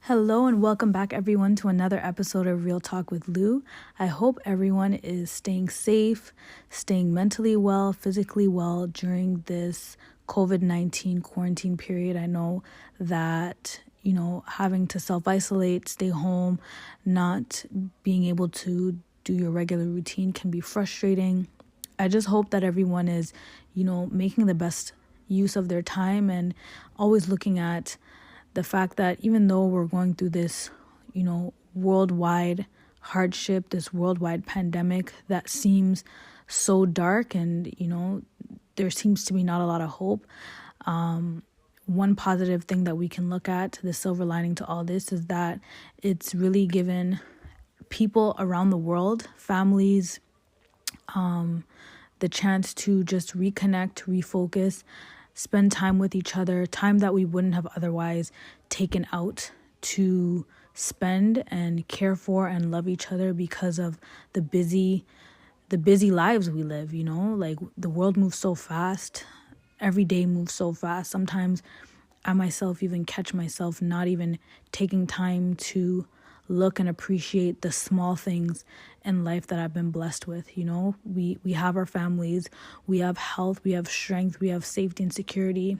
Hello and welcome back everyone to another episode of Real Talk with Lou. I hope everyone is staying safe, staying mentally well, physically well during this COVID-19 quarantine period. I know that, having to self-isolate, stay home, not being able to do your regular routine can be frustrating. I just hope that everyone is, making the best use of their time and always looking at the fact that even though we're going through this, worldwide hardship, this worldwide pandemic that seems so dark and, there seems to be not a lot of hope. One positive thing that we can look at, the silver lining to all this, is that it's really given people around the world, families, the chance to just reconnect, refocus, spend time with each other, time that we wouldn't have otherwise taken out to spend and care for and love each other because of the busy lives we live, like the world moves so fast. Every day moves so fast. Sometimes I myself even catch myself not even taking time to look and appreciate the small things in life that I've been blessed with. We have our families, we have health, we have strength, we have safety and security.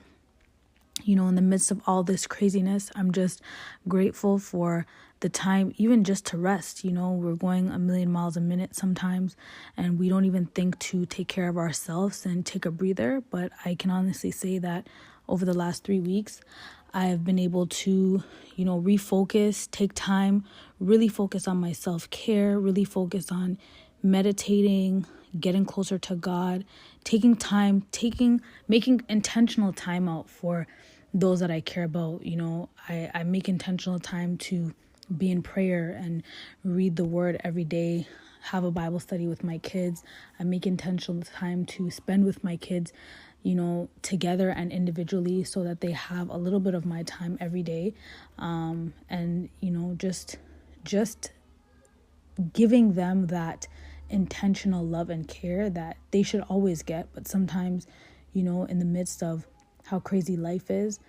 In the midst of all this craziness, I'm just grateful for the time, even just to rest. We're going a million miles a minute sometimes, and we don't even think to take care of ourselves and take a breather. But I can honestly say that over the last 3 weeks, I have been able to, refocus, take time, really focus on my self-care, really focus on meditating, getting closer to God, taking time, making intentional time out for those that I care about. I make intentional time to be in prayer and read the word every day, have a Bible study with my kids. I make intentional time to spend with my kids, together and individually, so that they have a little bit of my time every day. And, just giving them that intentional love and care that they should always get. But sometimes, in the midst of how crazy life is,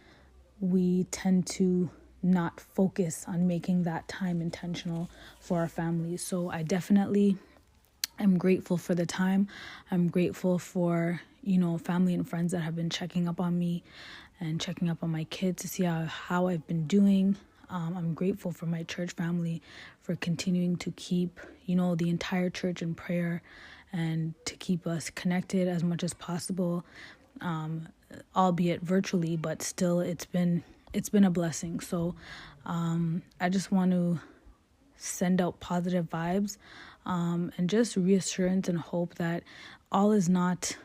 we tend to not focus on making that time intentional for our families. So I definitely am grateful for the time. I'm grateful for, family and friends that have been checking up on me and checking up on my kids to see how I've been doing. I'm grateful for my church family for continuing to keep, the entire church in prayer and to keep us connected as much as possible, albeit virtually, but still it's been a blessing. So I just want to send out positive vibes and just reassurance and hope that all is not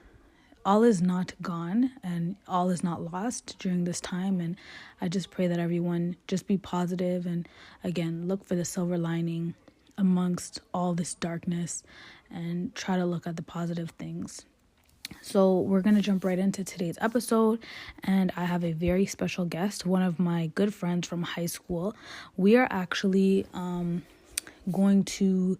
gone and all is not lost during this time. And I just pray that everyone just be positive and, again, look for the silver lining amongst all this darkness and try to look at the positive things. So we're going to jump right into today's episode, and I have a very special guest, one of my good friends from high school. We are actually going to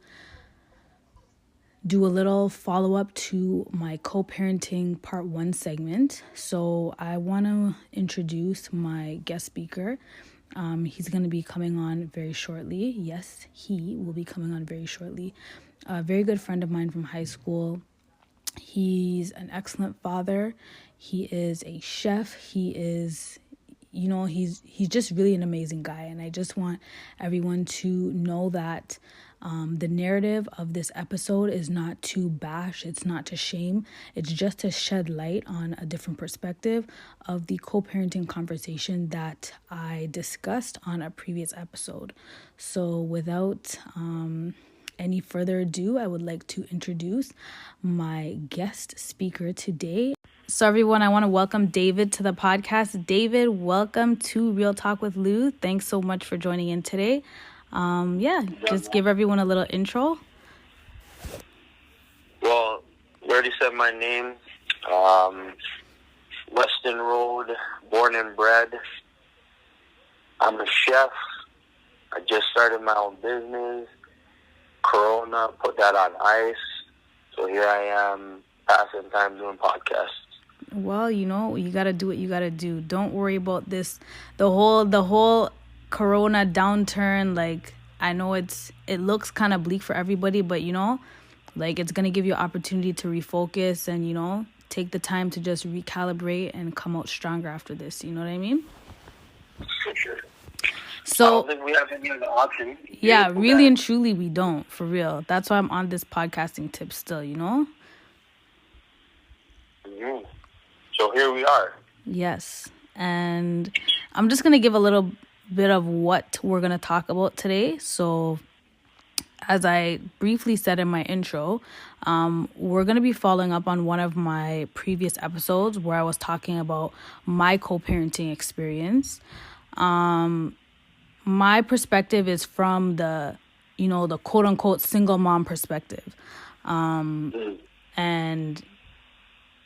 do a little follow-up to my co-parenting part 1 segment. So I want to introduce my guest speaker. He's going to be coming on very shortly. Yes, he will be coming on very shortly. A very good friend of mine from high school. He's an excellent father. He is a chef. He is, he's just really an amazing guy. And I just want everyone to know that the narrative of this episode is not to bash, it's not to shame, it's just to shed light on a different perspective of the co-parenting conversation that I discussed on a previous episode. So without any further ado, I would like to introduce my guest speaker today. So everyone, I want to welcome David to the podcast. David, welcome to Real Talk with Lou. Thanks so much for joining in today. Just give everyone a little intro. Well, you already said my name. Weston Road, born and bred. I'm a chef. I just started my own business. Corona put that on ice. So here I am, passing time doing podcasts. Well, you got to do what you got to do. Don't worry about this. The whole corona downturn, like, I know it looks kind of bleak for everybody, but, you know, like, it's going to give you an opportunity to refocus and, you know, take the time to just recalibrate and come out stronger after this. You know what I mean? For sure. So, I don't think we have any other option. Yeah, really and truly we don't, for real. That's why I'm on this podcasting tip still, you know? Mm-hmm. So here we are. Yes. And I'm just going to give a little bit of what we're going to talk about today. So, as I briefly said in my intro, we're going to be following up on one of my previous episodes where I was talking about my co-parenting experience. My perspective is from the, you know, the quote unquote single mom perspective. And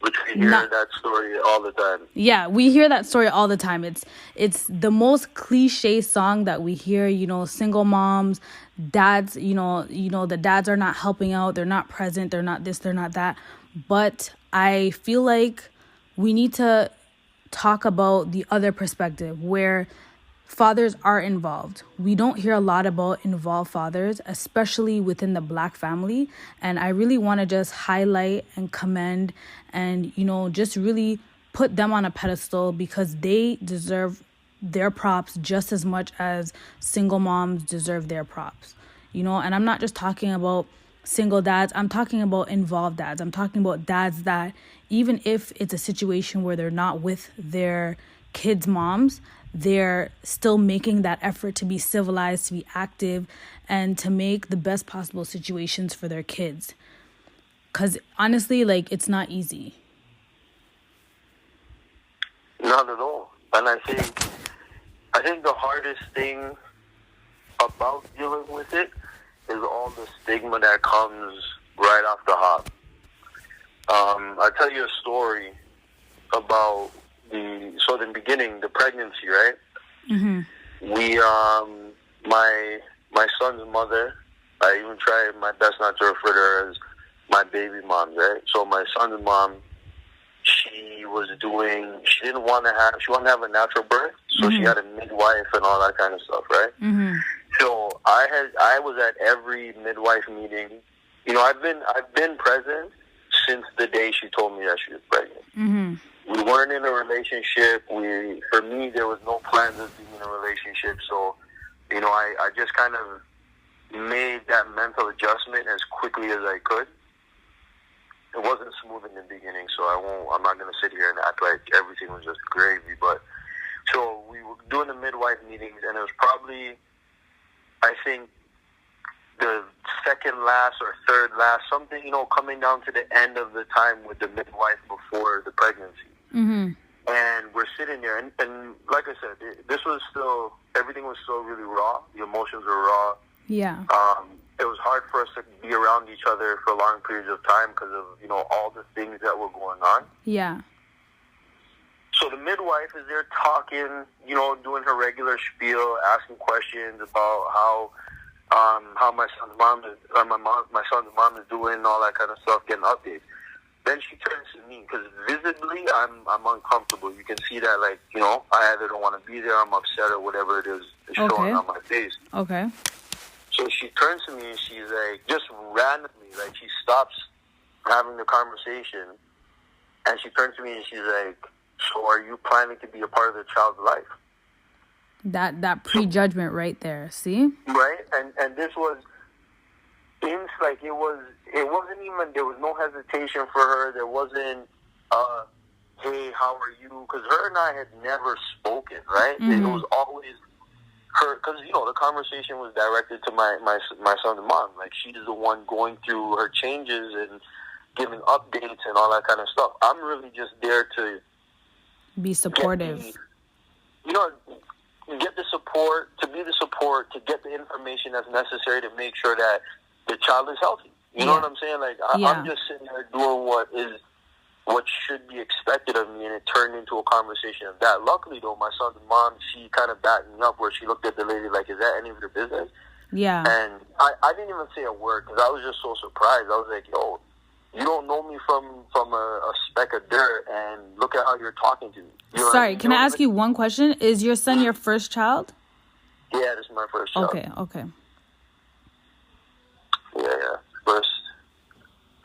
which we hear that story all the time. Yeah, we hear that story all the time. It's the most cliche song that we hear, you know, single moms, dads, you know, the dads are not helping out, they're not present, they're not this, they're not that. But I feel like we need to talk about the other perspective where fathers are involved. We don't hear a lot about involved fathers, especially within the Black family. And I really want to just highlight and commend and, you know, just really put them on a pedestal because they deserve their props just as much as single moms deserve their props. You know, and I'm not just talking about single dads. I'm talking about involved dads. I'm talking about dads that even if it's a situation where they're not with their kids' moms, they're still making that effort to be civilized, to be active, and to make the best possible situations for their kids. Because honestly, like, it's not easy. Not at all. And I think the hardest thing about dealing with it is all the stigma that comes right off the hop. I'll tell you a story about in the beginning, the pregnancy, right? Mm-hmm. We, my son's mother, I even tried my best not to refer to her as my baby mom, right? So my son's mom, she wanted to have a natural birth, so she had a midwife and all that kind of stuff, right? Mm-hmm. So I was at every midwife meeting. You know, I've been present since the day she told me that she was pregnant. Mm-hmm. We weren't in a relationship. For me, there was no plans of being in a relationship. So, you know, I just kind of made that mental adjustment as quickly as I could. It wasn't smooth in the beginning, so I'm not going to sit here and act like everything was just gravy. But so we were doing the midwife meetings, and it was probably, I think, the second last or third last, something, you know, coming down to the end of the time with the midwife before the pregnancy. Mm-hmm. And we're sitting there, and like I said, everything was still really raw. The emotions were raw. Yeah. It was hard for us to be around each other for long periods of time because of, you know, all the things that were going on. Yeah. So the midwife is there talking, you know, doing her regular spiel, asking questions about how my son's mom is doing, all that kind of stuff, getting updates. Then she turns to me because visibly I'm uncomfortable. You can see that, like, you know, I either don't want to be there, I'm upset, or whatever it is showing on my face. Okay. So she turns to me and she's like, just randomly, like, she stops having the conversation and she turns to me and she's like, so are you planning to be a part of the child's life? That prejudgment right there, see? Right? And this was, like, it wasn't even, there was no hesitation for her. There wasn't, hey, how are you? Because her and I had never spoken, right? Mm-hmm. It was always her, because, you know, the conversation was directed to my son's mom. Like, she's the one going through her changes and giving updates and all that kind of stuff. I'm really just there to be supportive. Get the support, to be the support, to get the information that's necessary to make sure that the child is healthy. You know what I'm saying? Like, I'm just sitting there doing what should be expected of me, and it turned into a conversation of that. Luckily, though, my son's mom, she kind of backed me up where she looked at the lady like, is that any of your business? Yeah. And I didn't even say a word because I was just so surprised. I was like, yo, you don't know me from a speck of dirt, and look at how you're talking to me. You know Sorry, can I ask you one question? Is your son your first child? Yeah, this is my first job. Okay. Yeah.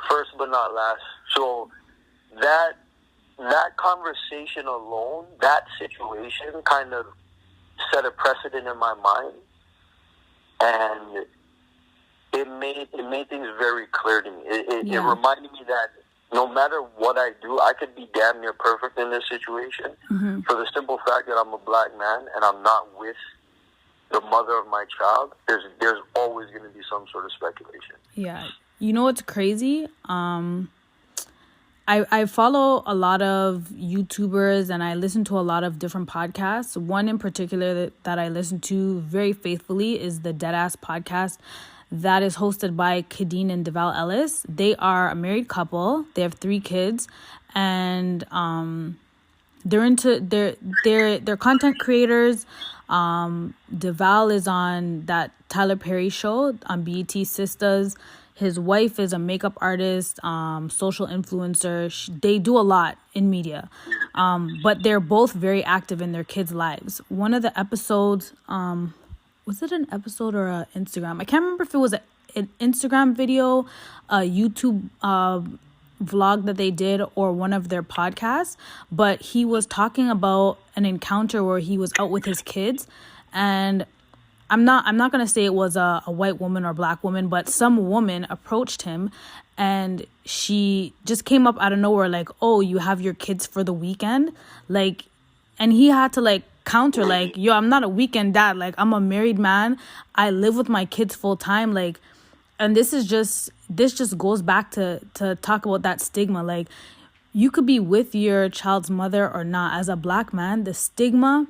First but not last. So that conversation alone, that situation kind of set a precedent in my mind, and it made things very clear to me. It reminded me that no matter what I do, I could be damn near perfect in this situation for the simple fact that I'm a black man and I'm not with the mother of my child. There's always going to be some sort of speculation. Yeah. You know what's crazy? I follow a lot of YouTubers and I listen to a lot of different podcasts. One in particular that I listen to very faithfully is the Deadass podcast that is hosted by Kadeen and Deval Ellis. They are a married couple. They have 3 kids, and they're content creators. Deval is on that Tyler Perry show on BET Sisters. His wife is a makeup artist, social influencer. They do a lot in media, but they're both very active in their kids' lives. One of the episodes, was it an episode or an Instagram? I can't remember if it was an Instagram video, a YouTube vlog that they did, or one of their podcasts, but he was talking about an encounter where he was out with his kids, and I'm not going to say it was a white woman or black woman, but some woman approached him and she just came up out of nowhere like, "Oh, you have your kids for the weekend?" Like, and he had to like counter like, "Yo, I'm not a weekend dad. Like, I'm a married man. I live with my kids full time." Like, and this just goes back to talk about that stigma. Like, you could be with your child's mother or not. As a black man, the stigma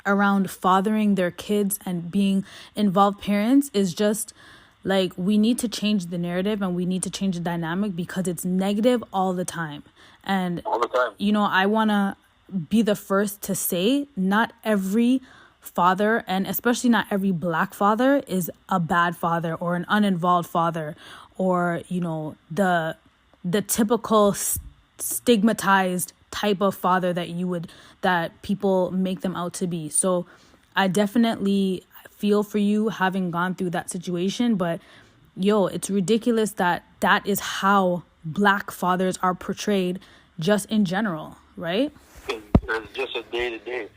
around fathering their kids and being involved parents is just like, we need to change the narrative and we need to change the dynamic because it's negative all the time. And all the time. You know, I want to be the first to say not every father, and especially not every black father, is a bad father or an uninvolved father, or, you know, the typical stigmatized type of father that people make them out to be. So I definitely feel for you having gone through that situation, but it's ridiculous that is how black fathers are portrayed just in general, right? It's just a day to day.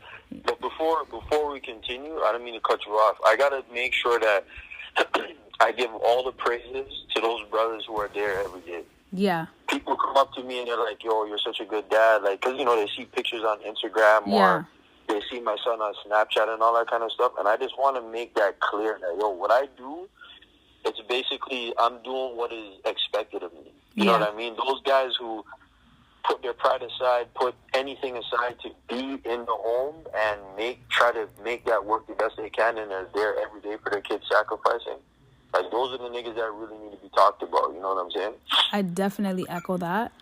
But before we continue, I don't mean to cut you off. I gotta make sure that I give all the praises to those brothers who are there every day. Yeah. People come up to me and they're like, "Yo, you're such a good dad." Like, because, you know, they see pictures on Instagram or they see my son on Snapchat and all that kind of stuff. And I just want to make that clear that, what I do, it's basically I'm doing what is expected of me. You know what I mean? Those guys who put their pride aside, put anything aside to be in the home and try to make that work the best they can, and they're there every day for their kids, sacrificing. Like, those are the niggas that really need to be talked about. You know what I'm saying? I definitely echo that.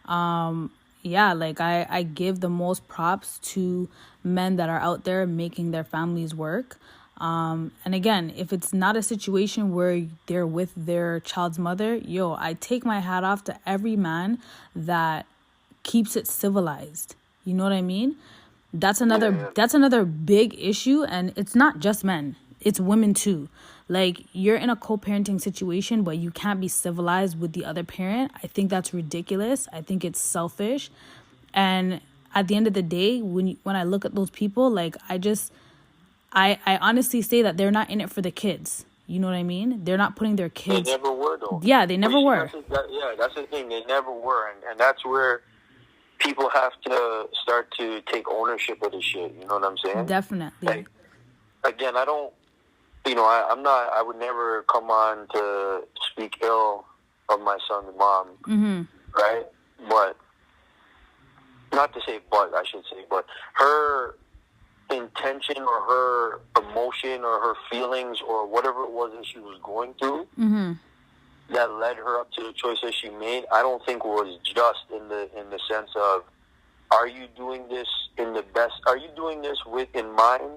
Like, I give the most props to men that are out there making their families work. And again, if it's not a situation where they're with their child's mother, I take my hat off to every man that keeps it civilized. You know what I mean? That's another big issue, and it's not just men. It's women too. Like, you're in a co-parenting situation, but you can't be civilized with the other parent. I think that's ridiculous. I think it's selfish. And at the end of the day, when I look at those people, like, I honestly say that they're not in it for the kids. You know what I mean? They're not putting their kids. They never were, though. Yeah, they never were. That's the thing. They never were, and that's where people have to start to take ownership of the shit. You know what I'm saying? Definitely. Like, again, I don't. You know, I'm not. I would never come on to speak ill of my son's mom, right? But not to say, but I should say, but her intention or her emotion or her feelings or whatever it was that she was going through that led her up to the choices she made, I don't think was just in the sense of, are you doing this are you doing this with in mind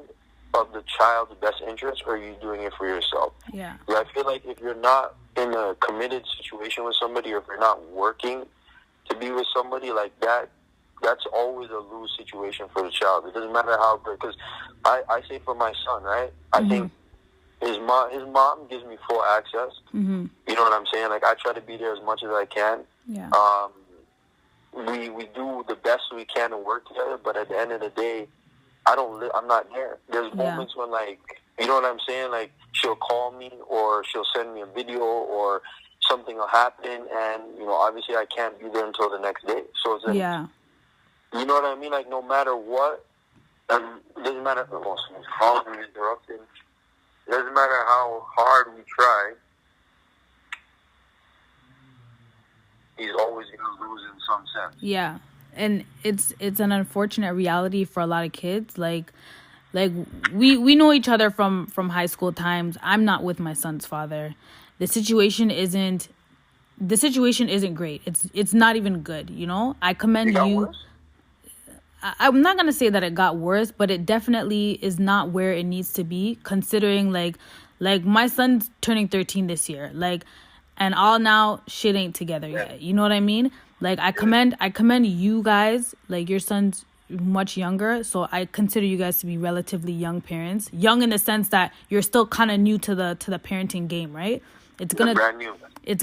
of the child's best interest, or are you doing it for yourself? Yeah. I feel like if you're not in a committed situation with somebody, or if you're not working to be with somebody like that, that's always a lose situation for the child. It doesn't matter how, because I say for my son, right? I think his mom gives me full access. Mm-hmm. You know what I'm saying? Like, I try to be there as much as I can. Yeah. We do the best we can to work together, but at the end of the day, I'm not there. There's moments when, like, you know what I'm saying? Like, she'll call me or she'll send me a video or something will happen, and, you know, obviously I can't be there until the next day. So it's like, you know what I mean? Like, no matter what, it doesn't matter. Oh, someone's calling me, interrupting. It doesn't matter how hard we try. He's always going to lose in some sense. Yeah. And it's an unfortunate reality for a lot of kids. Like we know each other from high school times. I'm not with my son's father. The situation isn't great. It's not even good, you know? I commend you. Worse? I'm not going to say that it got worse, but it definitely is not where it needs to be, considering like my son's turning 13 this year. Like, and all now shit ain't together yet. You know what I mean? Like, I commend you guys. Like, your son's much younger, so I consider you guys to be relatively young parents. Young in the sense that you're still kind of new to the parenting game, right? It's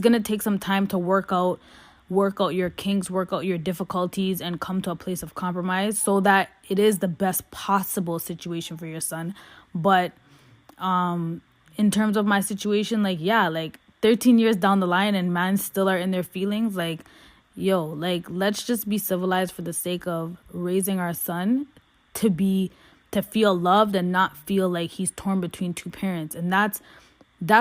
gonna take some time to work out your kinks, work out your difficulties, and come to a place of compromise so that it is the best possible situation for your son. But in terms of my situation, like, yeah, like 13 years down the line and men still are in their feelings, like, yo, like, let's just be civilized for the sake of raising our son to feel loved and not feel like he's torn between two parents. And that's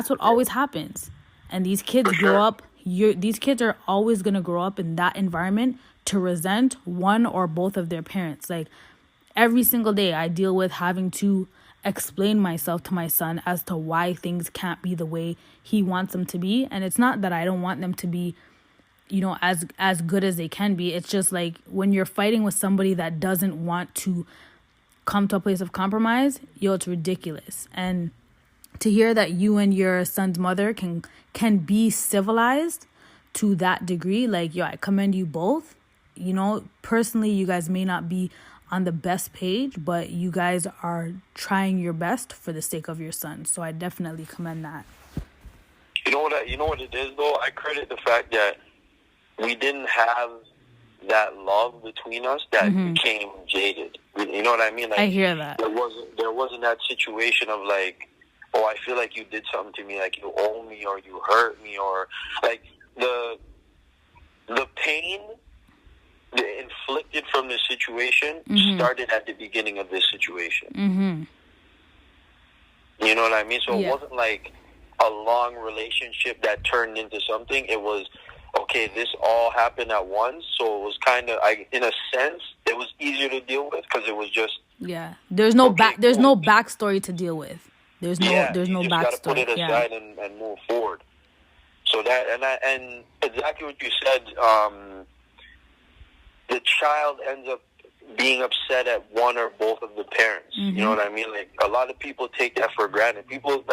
what always happens. And these kids grow up, these kids are always going to grow up in that environment to resent one or both of their parents. Like, every single day I deal with having to explain myself to my son as to why things can't be the way he wants them to be. And it's not that I don't want them to be, you know, as good as they can be. It's just like, when you're fighting with somebody that doesn't want to come to a place of compromise, yo, it's ridiculous. And to hear that you and your son's mother can be civilized to that degree, like, yo, I commend you both. You know, personally, you guys may not be on the best page, but you guys are trying your best for the sake of your son. So I definitely commend that. You know what it is, though? I credit the fact that we didn't have that love between us that became jaded. You know what I mean? Like, I hear that. There wasn't that situation of, like, oh, I feel like you did something to me, like you owe me or you hurt me, or like the pain inflicted from this situation started at the beginning of this situation. You know what I mean? So it wasn't like a long relationship that turned into something. It was, okay, this all happened at once. So it was kind of, in a sense, it was easier to deal with because it was just, there's no backstory to deal with. There's no backstory. You just got to put it aside and move forward. So that, and exactly what you said, the child ends up being upset at one or both of the parents. You know what I mean? Like, a lot of people take that for granted. People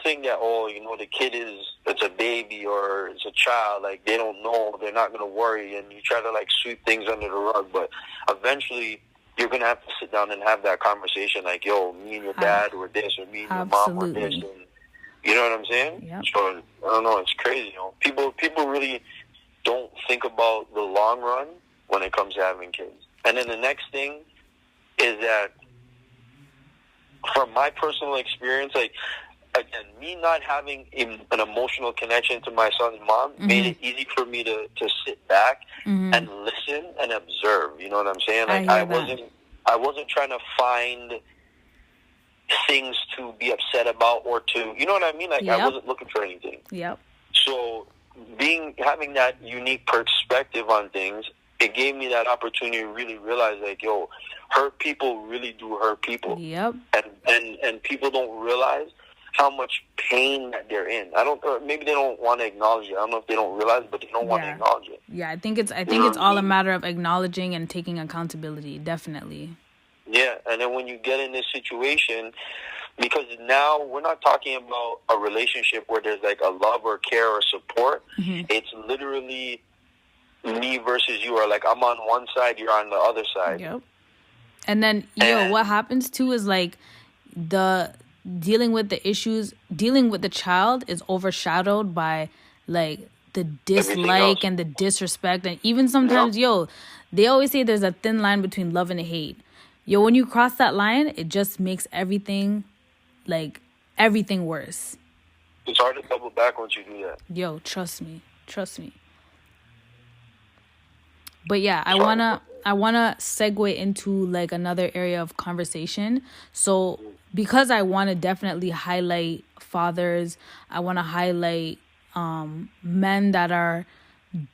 think that, oh, you know, the kid it's a baby or it's a child. Like, they don't know, they're not going to worry. And you try to, like, sweep things under the rug. But eventually, you're going to have to sit down and have that conversation. Like, yo, me and your dad were this, or me and your mom were this. And, you know what I'm saying? Yep. So, I don't know, it's crazy. You know, people really don't think about the long run when it comes to having kids. And then the next thing is that, from my personal experience, like, again, me not having an emotional connection to my son's mom made it easy for me to sit back and listen and observe. You know what I'm saying? Like, I wasn't trying to find things to be upset about or to, you know what I mean? Like, I wasn't looking for anything. Yep. So having that unique perspective on things, it gave me that opportunity to really realize, like, yo, hurt people really do hurt people. Yep. And people don't realize how much pain that they're in. Maybe they don't want to acknowledge it. I don't know if they don't realize, but they don't want to acknowledge it. Yeah, I think it's all a matter of acknowledging and taking accountability. Definitely. Yeah, and then when you get in this situation, because now we're not talking about a relationship where there's like a love or care or support. It's literally me versus you, or like I'm on one side, you're on the other side. Yep. And then, what happens too is like the dealing with the issues, dealing with the child is overshadowed by like the dislike and the disrespect. And even sometimes, they always say there's a thin line between love and hate. When you cross that line, it just makes everything worse. It's hard to double back once you do that. Trust me. But yeah, I wanna segue into like another area of conversation. So because I want to definitely highlight fathers, I want to highlight men that are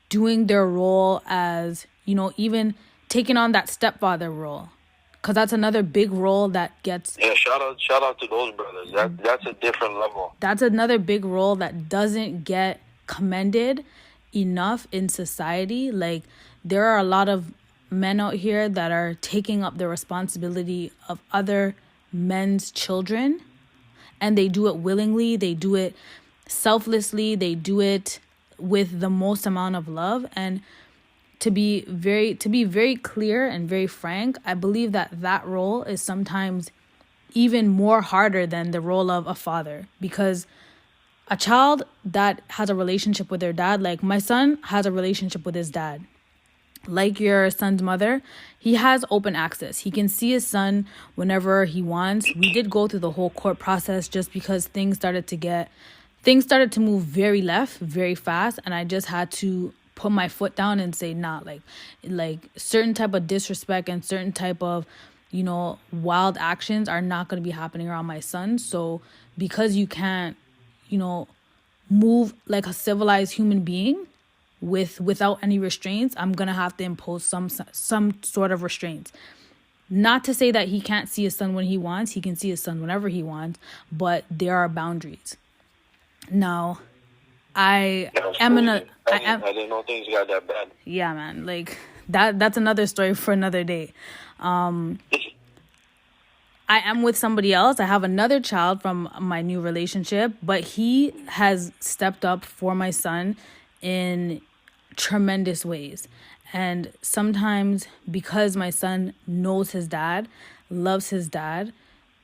doing their role as, even taking on that stepfather role. Because that's another big role that gets... Yeah, shout out to those brothers. That's a different level. That's another big role that doesn't get commended enough in society. Like, there are a lot of men out here that are taking up the responsibility of other men's children. And they do it willingly. They do it selflessly. They do it with the most amount of love. And to be very clear and very frank, I believe that role is sometimes even more harder than the role of a father, because a child that has a relationship with their dad, like my son has a relationship with his dad, like your son's mother, he has open access. He can see his son whenever he wants. We did go through the whole court process just because things started to move very left, very fast, and I just had to put my foot down and say, nah, like certain type of disrespect and certain type of, wild actions are not going to be happening around my son. So because you can't, move like a civilized human being without any restraints, I'm going to have to impose some sort of restraints. Not to say that he can't see his son when he wants. He can see his son whenever he wants, but there are boundaries. Now, I didn't know things got that bad. Yeah, man. Like that's another story for another day. I am with somebody else. I have another child from my new relationship, but he has stepped up for my son in tremendous ways. And sometimes because my son knows his dad, loves his dad,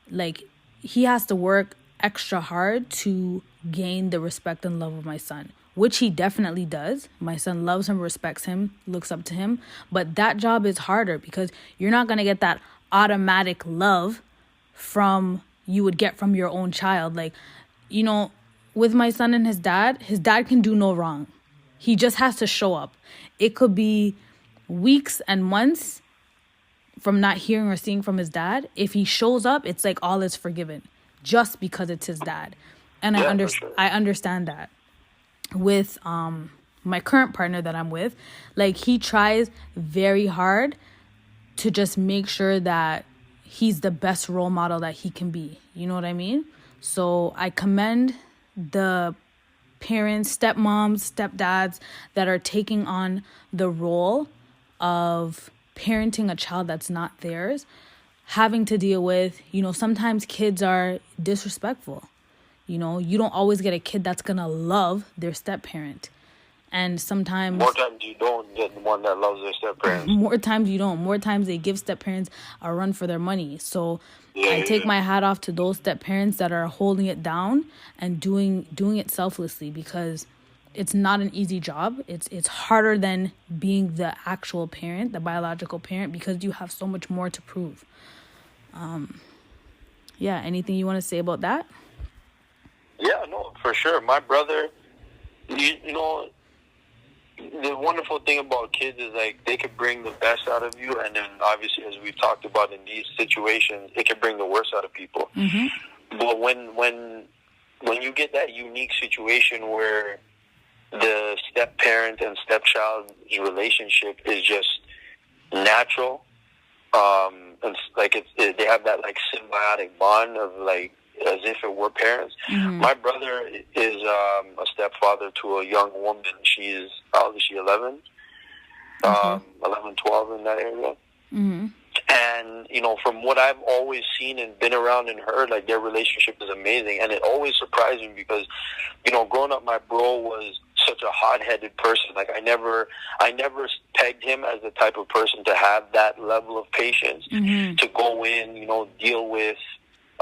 like he has to work extra hard to gain the respect and love of my son, which he definitely does. My son loves him, respects him, looks up to him. But that job is harder because you're not going to get that automatic love you would get from your own child. Like, with my son and his dad can do no wrong. He just has to show up. It could be weeks and months from not hearing or seeing from his dad. If he shows up, it's like all is forgiven just because it's his dad. And I understand that. With my current partner that I'm with, like he tries very hard to just make sure that he's the best role model that he can be. You know what I mean? So I commend the parents, stepmoms, stepdads that are taking on the role of parenting a child that's not theirs, having to deal with, sometimes kids are disrespectful. You don't always get a kid that's going to love their step-parent. And sometimes... More times you don't get the one that loves their step-parents. More times you don't. More times they give step-parents a run for their money. So I take my hat off to those step-parents that are holding it down and doing it selflessly, because it's not an easy job. It's harder than being the actual parent, the biological parent, because you have so much more to prove. Anything you want to say about that? Yeah, no, for sure. My brother, the wonderful thing about kids is like they could bring the best out of you, and then obviously, as we've talked about in these situations, it can bring the worst out of people. Mm-hmm. But when you get that unique situation where the step-parent and stepchild's relationship is just natural, and like they have that like symbiotic bond of like, as if it were parents. Mm-hmm. My brother is a stepfather to a young woman. She's, how old is she, 11? 11, 12 in that area. Mm-hmm. And, from what I've always seen and been around and heard, like their relationship is amazing. And it always surprised me because, growing up, my bro was such a hot-headed person. Like I never pegged him as the type of person to have that level of patience to go in, deal with,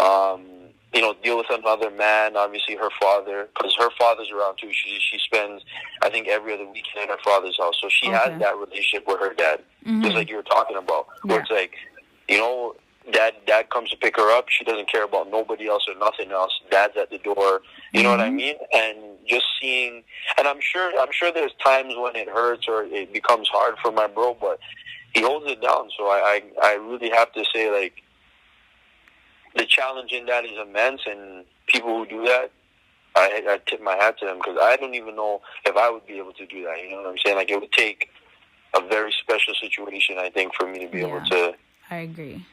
deal with another man. Obviously, her father, because her father's around too. She spends, I think, every other weekend at her father's house, so she has that relationship with her dad, just like you were talking about, where it's like, Dad comes to pick her up. She doesn't care about nobody else or nothing else. Dad's at the door. You know what I mean? And just seeing, and I'm sure there's times when it hurts or it becomes hard for my bro, but he holds it down. So I really have to say, like, the challenge in that is immense, and people who do that, I tip my hat to them, because I don't even know if I would be able to do that. You know what I'm saying? Like, it would take a very special situation, I think, for me to be able to. I agree.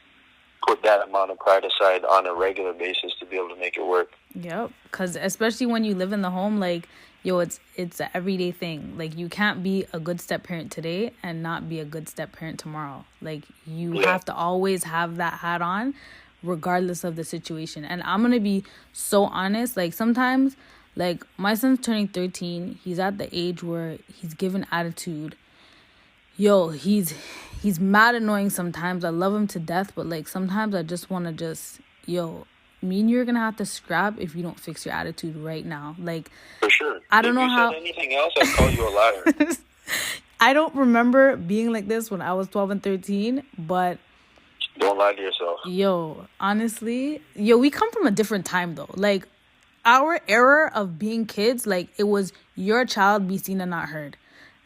Put that amount of pride aside on a regular basis to be able to make it work. Yep, because especially when you live in the home, like, it's an everyday thing. Like, you can't be a good step parent today and not be a good step parent tomorrow. Like, you have to always have that hat on, regardless of the situation. And I'm gonna be so honest, like, sometimes, like, my son's turning 13. He's at the age where he's given attitude. He's mad annoying sometimes. I love him to death, but, like, sometimes I just want to me and you're gonna have to scrap if you don't fix your attitude right now. Like, for sure. I don't know how. If you said anything else, I'd call you a liar. I don't remember being like this when I was 12 and 13, but don't lie to yourself. Honestly, we come from a different time though. Like, our era of being kids, like, it was your child be seen and not heard.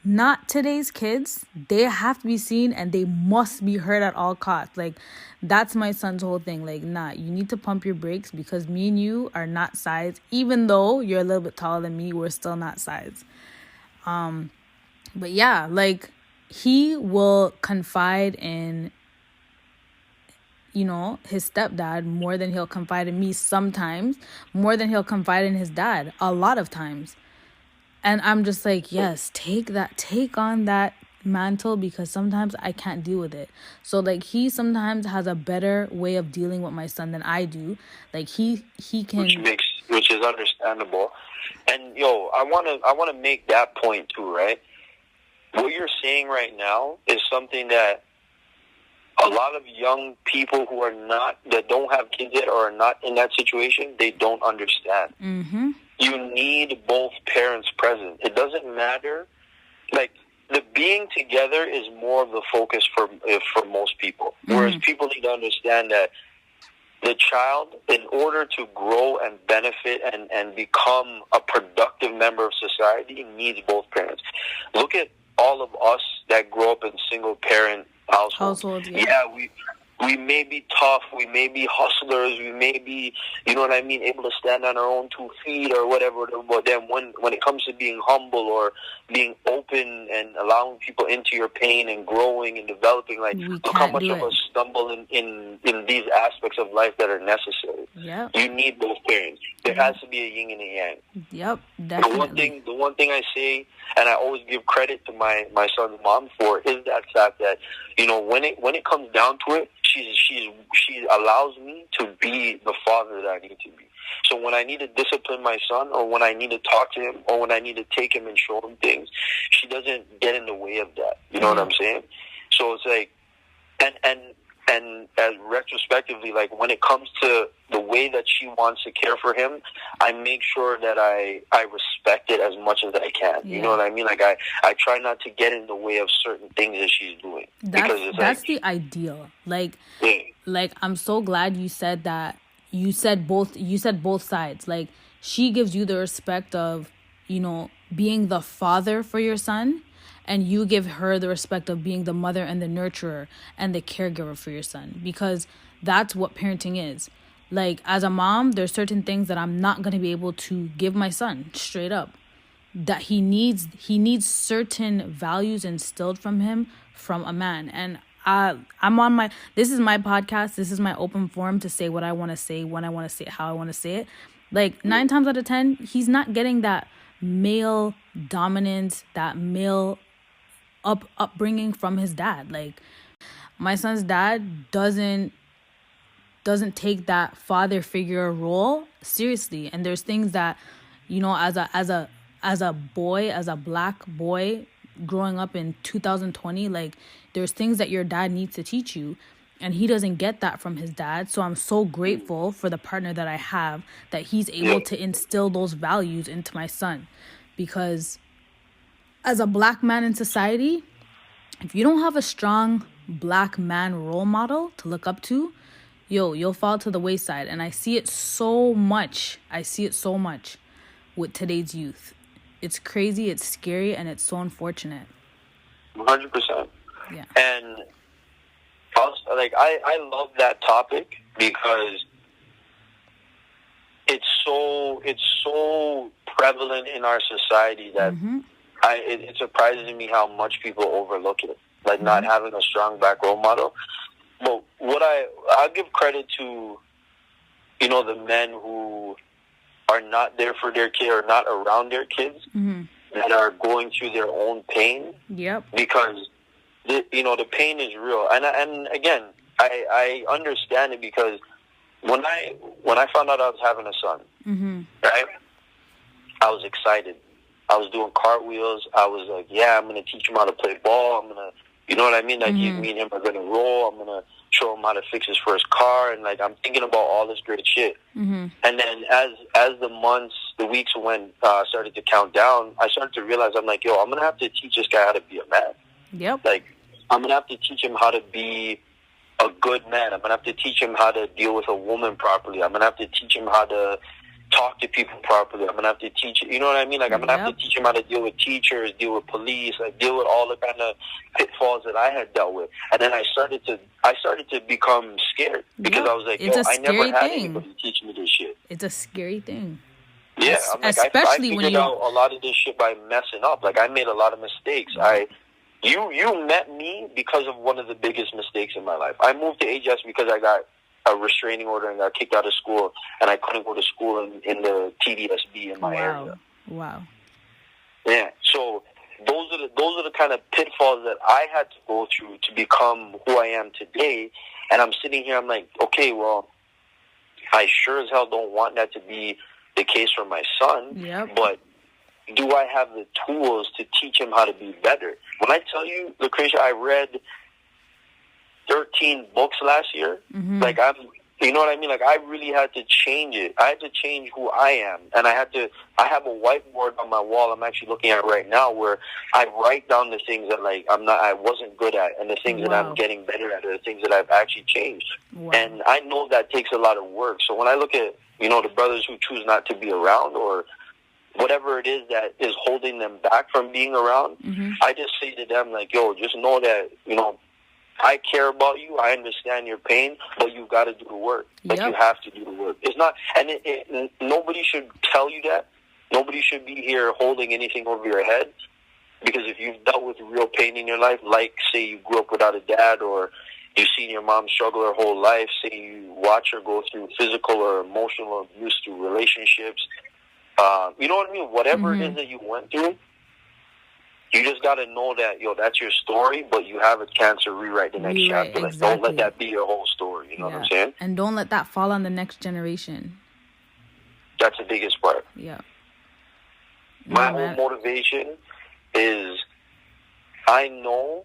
Not today's kids. They have to be seen and they must be heard at all costs. Like, that's my son's whole thing. Like, you need to pump your brakes, because me and you are not size. Even though you're a little bit taller than me, we're still not size. But yeah, like, he will confide in, his stepdad more than he'll confide in me sometimes, more than he'll confide in his dad a lot of times. And I'm just like, yes, take on that mantle, because sometimes I can't deal with it. So, like, he sometimes has a better way of dealing with my son than I do. Like, he can, which is understandable. And I want to make that point too, right? What you're saying right now is something that a lot of young people that don't have kids yet or are not in that situation, they don't understand. You need both parents present. It doesn't matter. Like, the being together is more of the focus for most people. Whereas people need to understand that the child, in order to grow and benefit and become a productive member of society, needs both parents. Look at all of us that grow up in single-parent households. Yeah, we may be tough, we may be hustlers, we may be, able to stand on our own 2 feet or whatever. But then when it comes to being humble or being open and allowing people into your pain and growing and developing, like, look how much of us stumble in these aspects of life that are necessary. Yep. You need both parents. There has to be a yin and a yang. Yep, definitely. The one thing I say, and I always give credit to my son's mom for, is that fact that, when it comes down to it, she allows me to be the father that I need to be. So when I need to discipline my son, or when I need to talk to him, or when I need to take him and show him things, she doesn't get in the way of that. You know what I'm saying? So it's like, and as retrospectively, like, when it comes to the way that she wants to care for him, I make sure that I respect it as much as I can. You know what I mean? Like, I try not to get in the way of certain things that she's doing. That's the ideal. Like, like, I'm so glad you said that. You said both sides. Like, she gives you the respect of, being the father for your son, and you give her the respect of being the mother and the nurturer and the caregiver for your son, because that's what parenting is. Like, as a mom, there's certain things that I'm not going to be able to give my son straight up, that he needs certain values instilled from him from a man. And this is my podcast. This is my open forum to say what I want to say, when I want to say it, how I want to say it. Like, 9 times out of 10, he's not getting that male dominance, that male upbringing from his dad. Like, my son's dad doesn't take that father figure role seriously. And there's things that, as as a boy, as a black boy growing up in 2020, like, there's things that your dad needs to teach you, and he doesn't get that from his dad. So I'm so grateful for the partner that I have, that he's able to instill those values into my son. Because as a black man in society, if you don't have a strong black man role model to look up to, you'll fall to the wayside. And I see it so much. With today's youth. It's crazy, it's scary, and it's so unfortunate. 100%. Yeah. And I love that topic because it's so prevalent in our society that it surprises me how much people overlook it, like not having a strong black role model. But I'll give credit to, the men who are not there for their kid or not around their kids that are going through their own pain. Yep. Because the pain is real, and again, I understand it because when I found out I was having a son, right, I was excited. I was doing cartwheels. I was like, yeah, I'm gonna teach him how to play ball. I'm gonna, you know what I mean? Like me and him are gonna roll. I'm gonna show him how to fix his first car, and like I'm thinking about all this great shit. And then as the weeks started to count down, I started to realize I'm like, yo, I'm gonna have to teach this guy how to be a man. Yep. Like I'm gonna have to teach him how to be a good man. I'm gonna have to teach him how to deal with a woman properly. I'm gonna have to teach him how to talk to people properly. I'm gonna have to teach, you know what I mean? Like I'm gonna have to teach him how to deal with teachers, deal with police, like deal with all the kind of pitfalls that I had dealt with. And then I started to become scared because I was like, yo, I never had anybody teach me this shit. It's a scary thing. Yeah, I'm like, especially I figured out a lot of this shit by messing up. Like I made a lot of mistakes. You met me because of one of the biggest mistakes in my life. I moved to AJS because I got a restraining order and got kicked out of school, and I couldn't go to school in the TDSB in my area. Wow. Yeah. So those are the kind of pitfalls that I had to go through to become who I am today. And I'm sitting here, I'm like, okay, well, I sure as hell don't want that to be the case for my son. Yep. But do I have the tools to teach him how to be better? When I tell you, Lucretia, I read 13 books last year. Like you know what I mean? Like I really had to change it. I had to change who I am, and I have a whiteboard on my wall I'm actually looking at right now where I write down the things that like I wasn't good at, and the things that I'm getting better at, are the things that I've actually changed. And I know that takes a lot of work. So when I look at the brothers who choose not to be around, or whatever it is that is holding them back from being around, I just say to them like, yo, just know that I care about you. I understand your pain, but you've got to do the work. Like you have to do the work. It's not, and nobody should tell you that. Nobody should be here holding anything over your head, because if you've dealt with real pain in your life, like say you grew up without a dad, or you've seen your mom struggle her whole life, say you watch her go through physical or emotional abuse through relationships, you know what I mean? Whatever it is that you went through, you just got to know that, that's your story, but you have a chance to rewrite the next chapter. Like, don't let that be your whole story. You know what I'm saying? And don't let that fall on the next generation. That's the biggest part. Yeah. My whole motivation is I know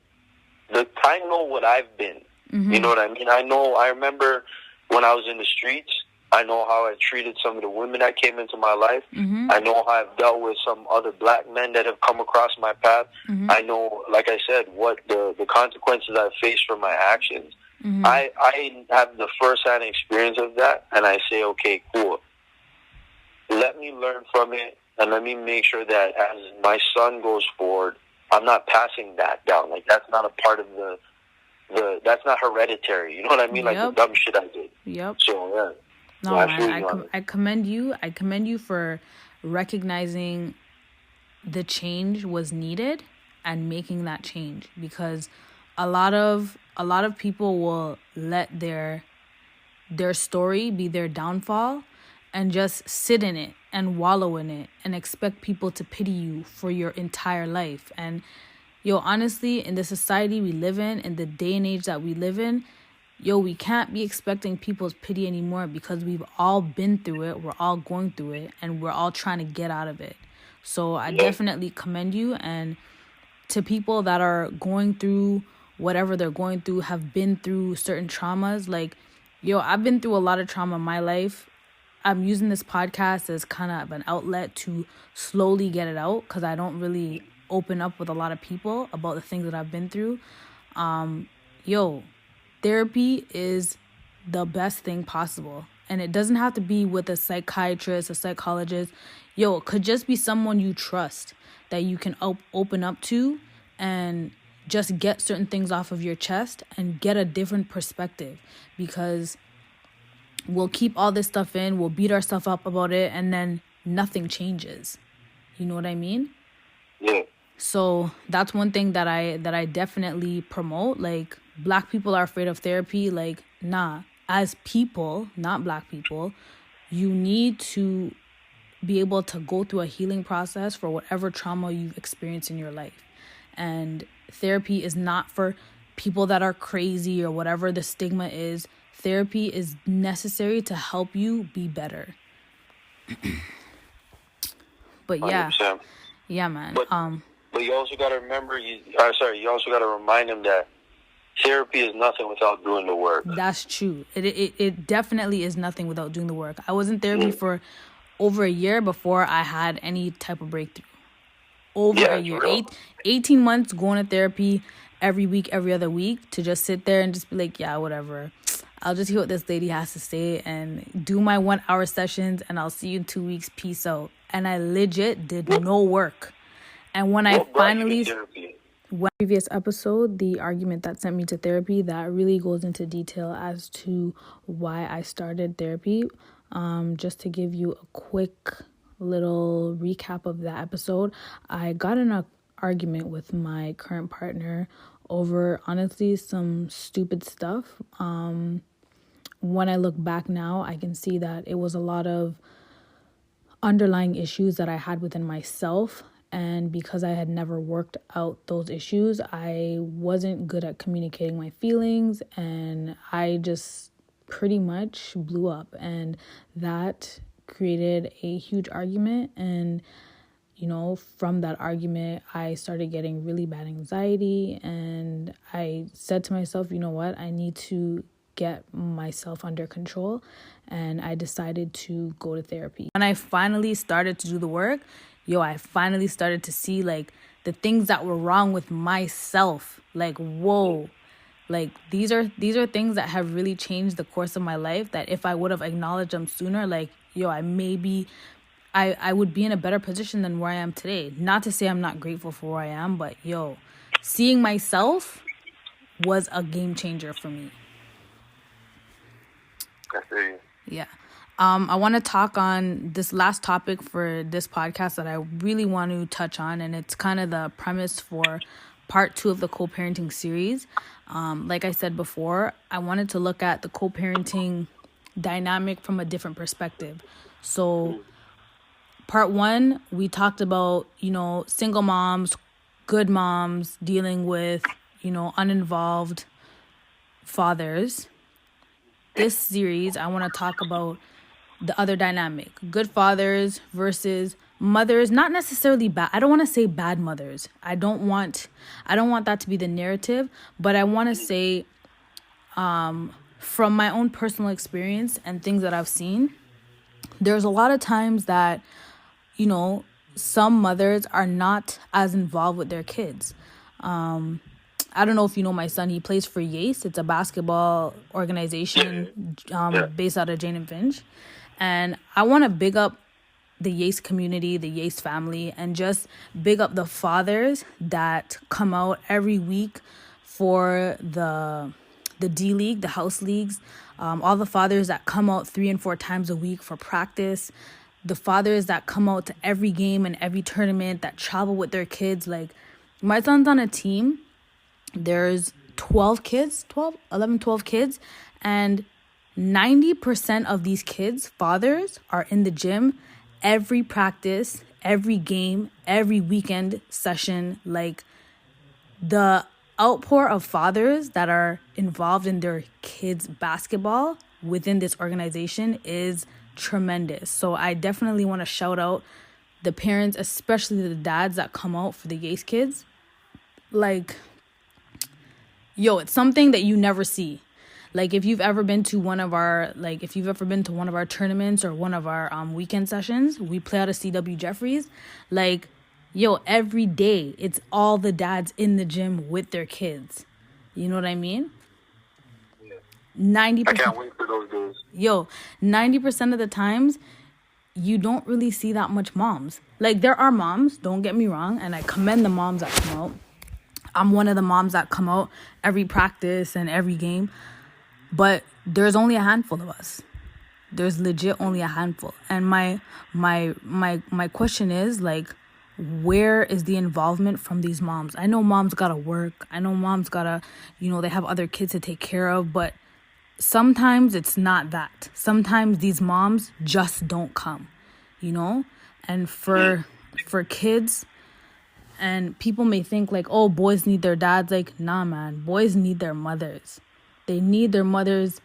what I've been. You know what I mean? I remember when I was in the streets, I know how I treated some of the women that came into my life. I know how I've dealt with some other black men that have come across my path. I know, like I said, what the consequences I've faced from my actions. I have the first-hand experience of that, and I say, okay, cool. Let me learn from it, and let me make sure that as my son goes forward, I'm not passing that down. Like, that's not a part of that's not hereditary. You know what I mean? Like the dumb shit I did. Yep. So, yeah. No, I commend you. I commend you for recognizing the change was needed and making that change, because a lot of people will let their story be their downfall and just sit in it and wallow in it and expect people to pity you for your entire life. And honestly, in the society we live in the day and age that we live in, we can't be expecting people's pity anymore, because we've all been through it. We're all going through it, and we're all trying to get out of it. So I definitely commend you. And to people that are going through whatever they're going through, have been through certain traumas, like, yo, I've been through a lot of trauma in my life. I'm using this podcast as kind of an outlet to slowly get it out, because I don't really open up with a lot of people about the things that I've been through. Yo, therapy is the best thing possible. And it doesn't have to be with a psychiatrist, a psychologist. Yo, it could just be someone you trust that you can open up to and just get certain things off of your chest and get a different perspective. Because we'll keep all this stuff in, we'll beat ourselves up about it, and then nothing changes. You know what I mean? Yeah. So that's one thing that I definitely promote. Like, Black people are afraid of therapy. Like, nah. As people, not Black people, you need to be able to go through a healing process for whatever trauma you've experienced in your life. And therapy is not for people that are crazy or whatever the stigma is. Therapy is necessary to help you be better. But yeah. 100%. Yeah, man. But you also got to remember, you also got to remind them that therapy is nothing without doing the work. That's true. It definitely is nothing without doing the work. I was in therapy for over a year before I had any type of breakthrough. Over a year. 18 months going to therapy every week, every other week, to just sit there and just be like, yeah, whatever. I'll just hear what this lady has to say and do my 1 hour sessions, and I'll see you in 2 weeks. Peace out. And I legit did no work. And when I finally... previous episode, the argument that sent me to therapy, that really goes into detail as to why I started therapy. Just to give you a quick little recap of that episode, I got in an argument with my current partner over, honestly, some stupid stuff. When I look back now, I can see that it was a lot of underlying issues that I had within myself. And because I had never worked out those issues, I wasn't good at communicating my feelings, and I just pretty much blew up. And that created a huge argument. And, you know, from that argument, I started getting really bad anxiety. And I said to myself, you know what, I need to get myself under control. And I decided to go to therapy. When I finally started to do the work, I finally started to see, like, the things that were wrong with myself. Like, whoa, like, these are things that have really changed the course of my life, that if I would have acknowledged them sooner, like, I would be in a better position than where I am today. Not to say I'm not grateful for where I am, but seeing myself was a game changer for me. I feel you. Yeah. I want to talk on this last topic for this podcast that I really want to touch on, and it's kind of the premise for part 2 of the co-parenting series. Like I said before, I wanted to look at the co-parenting dynamic from a different perspective. So part 1, we talked about, single moms, good moms, dealing with, uninvolved fathers. This series, I want to talk about the other dynamic, good fathers versus mothers, not necessarily bad. I don't want to say bad mothers. I don't want that to be the narrative, but I want to say, from my own personal experience and things that I've seen, there's a lot of times that, some mothers are not as involved with their kids. I don't know if you know my son. He plays for Yace. It's a basketball organization based out of Jane and Finch. And I want to big up the Yace community, the Yace family, and just big up the fathers that come out every week for the D-League, the house leagues. All the fathers that come out 3 and 4 times a week for practice. The fathers that come out to every game and every tournament, that travel with their kids. Like, my son's on a team. There's 12 kids, 12 kids, and 90% of these kids' fathers are in the gym every practice, every game, every weekend session. Like, the outpour of fathers that are involved in their kids' basketball within this organization is tremendous. So I definitely want to shout out the parents, especially the dads that come out for the Yates kids, like, yo, it's something that you never see. Like, if you've ever been to one of our tournaments or one of our weekend sessions, we play out of CW Jeffries. Like, yo, every day it's all the dads in the gym with their kids. You know what I mean? 90%. I can't wait for those days. Yo, 90% of the times, you don't really see that much moms. Like, there are moms, don't get me wrong, and I commend the moms that come out. I'm one of the moms that come out every practice and every game. But there's only a handful of us. There's legit only a handful. And my question is, like, where is the involvement from these moms? I know moms gotta work. I know moms gotta, they have other kids to take care of. But sometimes it's not that. Sometimes these moms just don't come, And for kids, and people may think like, oh, boys need their dads. Like, nah, man. Boys need their mothers. They need their mother's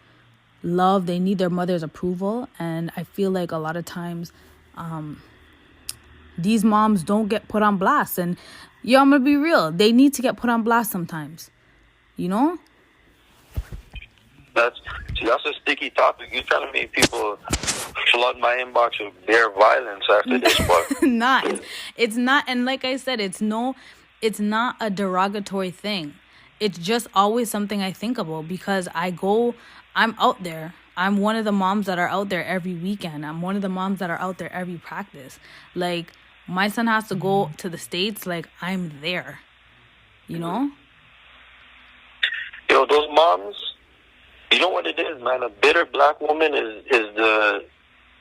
love. They need their mother's approval. And I feel like a lot of times these moms don't get put on blast. And, I'm going to be real. They need to get put on blast sometimes. That's a sticky topic. You're trying to make people flood my inbox with bare violence after this one. It's not. And like I said, it's not a derogatory thing. It's just always something I think about because I'm out there. I'm one of the moms that are out there every weekend. I'm one of the moms that are out there every practice. Like, my son has to go to the States. Like, I'm there, Those moms, you know what it is, man? A bitter black woman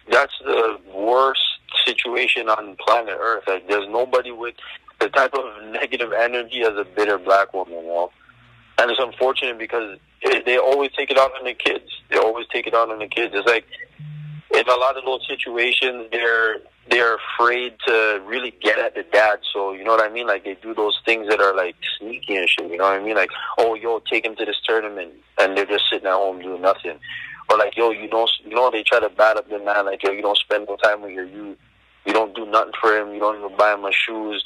that's the worst situation on planet Earth. Like, there's nobody with the type of negative energy as a bitter black woman, And it's unfortunate because they always take it out on the kids. It's like, in a lot of those situations, they're afraid to really get at the dad. So, you know what I mean? Like, they do those things that are, like, sneaky and shit. You know what I mean? Like, oh, yo, take him to this tournament. And they're just sitting at home doing nothing. Or, like, yo, they try to bat up the man. Like, yo, you don't spend no time with your youth. You don't do nothing for him. You don't even buy him shoes.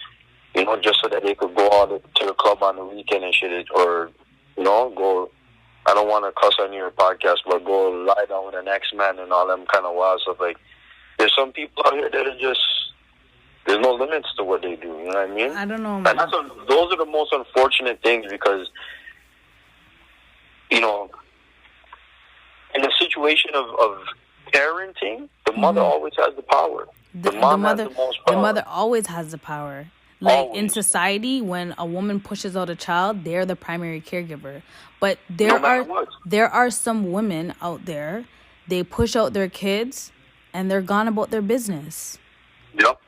Just so that they could go out to the club on the weekend and shit. Or, go, I don't want to cuss on your podcast, but go lie down with an ex-man and all them kind of wild stuff. Like, there's some people out here that are just, there's no limits to what they do, you know what I mean? I don't know, man. And those are the most unfortunate things because, in a situation of parenting, the mother always has the power. The mom has the most power. The mother always has the power. Like, in society, when a woman pushes out a child, they're the primary caregiver. But there are some women out there, they push out their kids and they're gone about their business. Yep.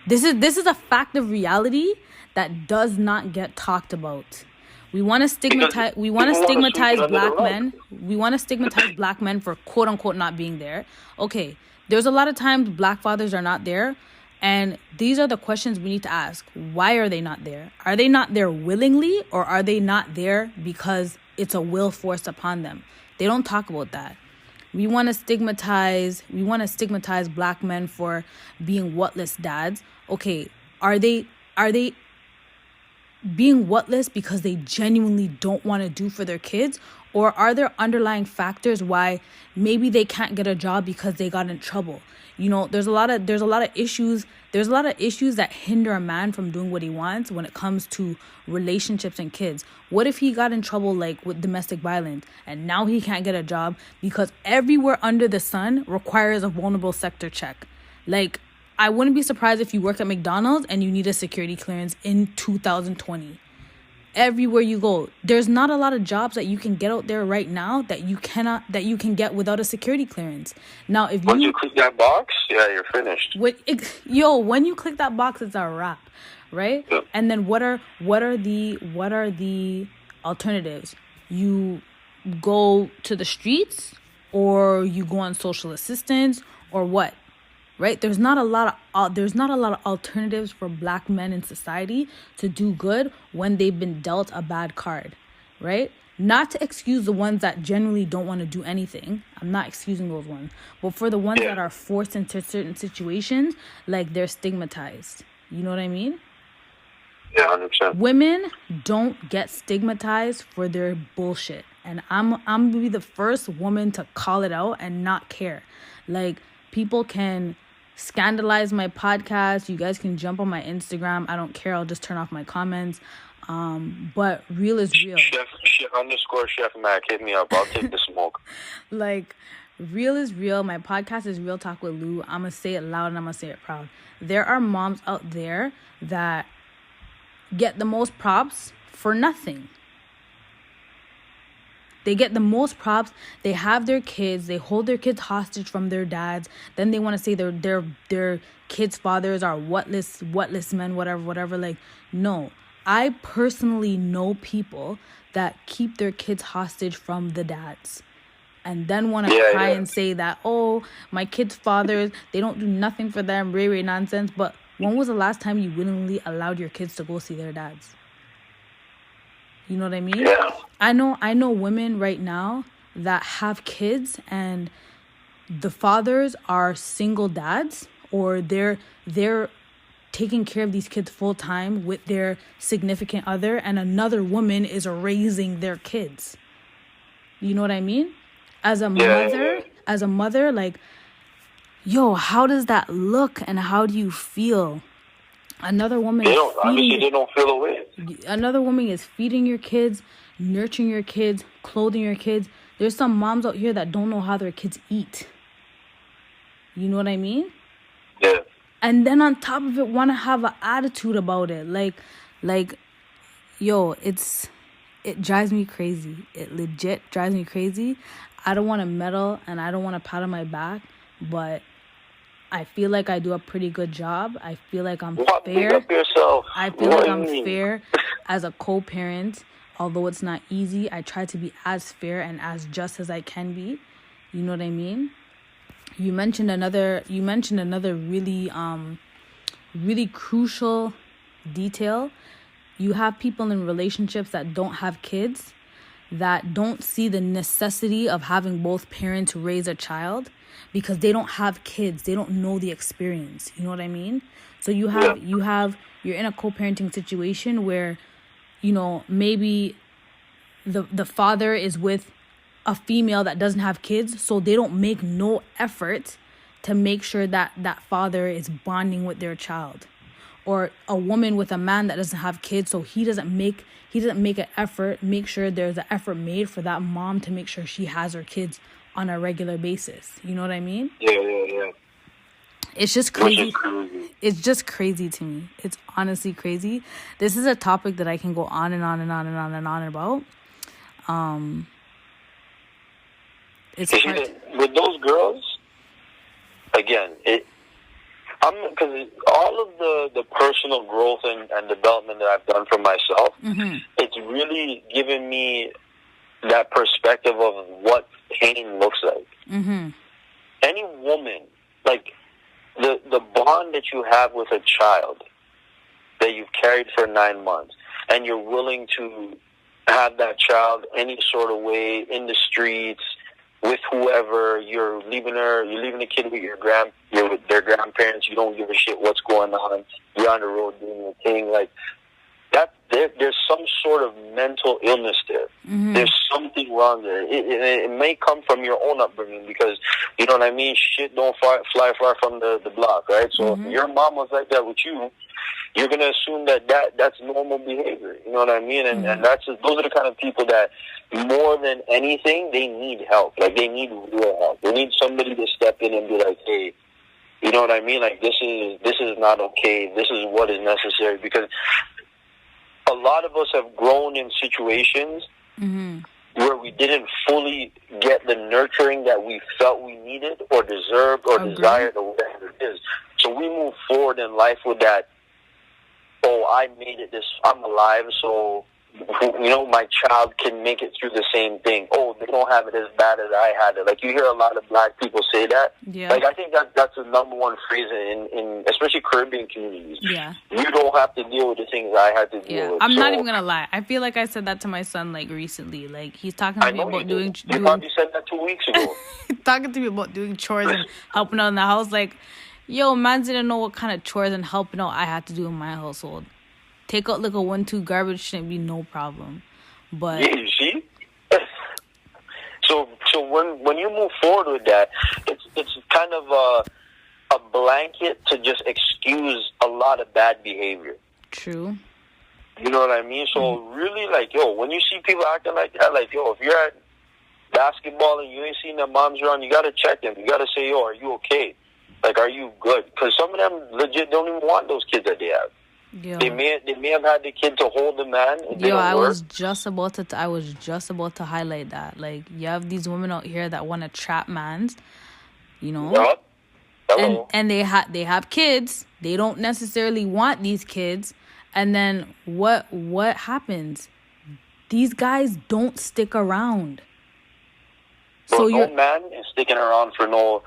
This is a fact of reality that does not get talked about. We want to stigmatize black men. We want to stigmatize black men for quote unquote not being there. Okay, there's a lot of times black fathers are not there. And these are the questions we need to ask. Why are they not there? Are they not there willingly, or are they not there because it's a will forced upon them? They don't talk about that. We want to stigmatize black men for being whatless dads. Okay, are they being whatless because they genuinely don't want to do for their kids? Or are there underlying factors why maybe they can't get a job because they got in trouble? There's a lot of issues that hinder a man from doing what he wants when it comes to relationships and kids. What if he got in trouble like with domestic violence and now he can't get a job because everywhere under the sun requires a vulnerable sector check? Like, I wouldn't be surprised if you work at McDonald's and you need a security clearance in 2020. Everywhere you go, there's not a lot of jobs that you can get out there right now that you can get without a security clearance. Now, once you click that box, yeah, you're finished. When you click that box, it's a wrap, right? Yeah. And then what are the alternatives? You go to the streets, or you go on social assistance, or what? Right? There's not a lot of alternatives for black men in society to do good when they've been dealt a bad card, right? Not to excuse the ones that generally don't want to do anything. I'm not excusing those ones. But for the ones that are forced into certain situations, like, they're stigmatized. You know what I mean? Yeah, 100%. Women don't get stigmatized for their bullshit. And I'm going to be the first woman to call it out and not care. Like, people can scandalize my podcast. You guys can jump on my Instagram. I don't care. I'll just turn off my comments. But real is real. Chef Mac, hit me up. I'll take the smoke. Like, real is real. My podcast is Real Talk with Lou. I'm going to say it loud and I'm going to say it proud. There are moms out there that get the most props for nothing. They get the most props. They have their kids. They hold their kids hostage from their dads. Then they want to say their kids' fathers are whatless men, whatever. Like, no. I personally know people that keep their kids hostage from the dads. And then want to cry and say that, oh, my kids' fathers, they don't do nothing for them, ray nonsense. But when was the last time you willingly allowed your kids to go see their dads? You know what I mean? Yeah. I know women right now that have kids and the fathers are single dads, or they're taking care of these kids full time with their significant other, and another woman is raising their kids. You know what I mean? As a mother, like, yo, how does that look and how do you feel? Another woman they don't feel away. Another woman is feeding your kids, nurturing your kids, clothing your kids. There's some moms out here that don't know how their kids eat. You know what I mean? Yeah. And then on top of it, want to have an attitude about it. Like, yo, it drives me crazy. It legit drives me crazy. I don't want to meddle and I don't want to pat on my back, but I feel like I do a pretty good job. I feel like I'm fair. Pick up yourself. I feel like I'm fair as a co-parent. Although it's not easy, I try to be as fair and as just as I can be. You know what I mean? You mentioned another really really crucial detail. You have people in relationships that don't have kids, that don't see the necessity of having both parents raise a child because they don't have kids. They don't know the experience. You know what I mean? So you're in a co-parenting situation where, you know, maybe the father is with a female that doesn't have kids, so they don't make no effort to make sure that that father is bonding with their child. Or a woman with a man that doesn't have kids, so he doesn't make an effort, make sure there's an effort made for that mom to make sure she has her kids on a regular basis. You know what I mean? Yeah. It's just crazy. It's just crazy to me. It's honestly crazy. This is a topic that I can go on and on and on and on and on about. It's hard. With those girls, again, because all of the personal growth and development that I've done for myself, it's really given me that perspective of what pain looks like. Any woman, like the bond that you have with a child that you've carried for 9 months, and you're willing to have that child any sort of way in the streets, with whoever, you're leaving the kid with with their grandparents. You don't give a shit what's going on. You're on the road doing your thing. Like that, there's some sort of mental illness there. There's something wrong there. It may come from your own upbringing, because you know what I mean. Shit don't fly far from the block, right? So if your mom was like that with you, you're gonna assume that's normal behavior. You know what I mean? And those are the kind of people that, more than anything, they need help. Like, they need real help. They need somebody to step in and be like, hey, you know what I mean? Like, this is not okay. This is what is necessary. Because a lot of us have grown in situations where we didn't fully get the nurturing that we felt we needed or deserved or desired or whatever it is. So we move forward in life with that, oh, I made it I'm alive, so my child can make it through the same thing. Oh, they don't have it as bad as I had it. Like, you hear a lot of black people say that. Yeah. Like, I think that's the number one phrase in especially Caribbean communities. Yeah. You don't have to deal with the things I had to deal with. I'm not even gonna lie. I feel like I said that to my son like recently. Like, he's talking to me about doing. You probably said that 2 weeks ago. He's talking to me about doing chores and helping out in the house. Like, yo, man didn't know what kind of chores and helping out I had to do in my household. Take out like a 1-2 garbage shouldn't be no problem. But yeah, you see. So when you move forward with that, it's kind of a blanket to just excuse a lot of bad behavior. True. You know what I mean? So really, like, yo, when you see people acting like that, like, yo, if you're at basketball and you ain't seen their moms around, you gotta check them. You gotta say, yo, are you okay? Like, are you good? Because some of them legit don't even want those kids that they have. Yo. They may have had the kid to hold the man. I was just about to highlight that. Like, you have these women out here that want to trap mans, you know. Yep. And they have kids. They don't necessarily want these kids. And then what happens? These guys don't stick around. So no man is sticking around for no.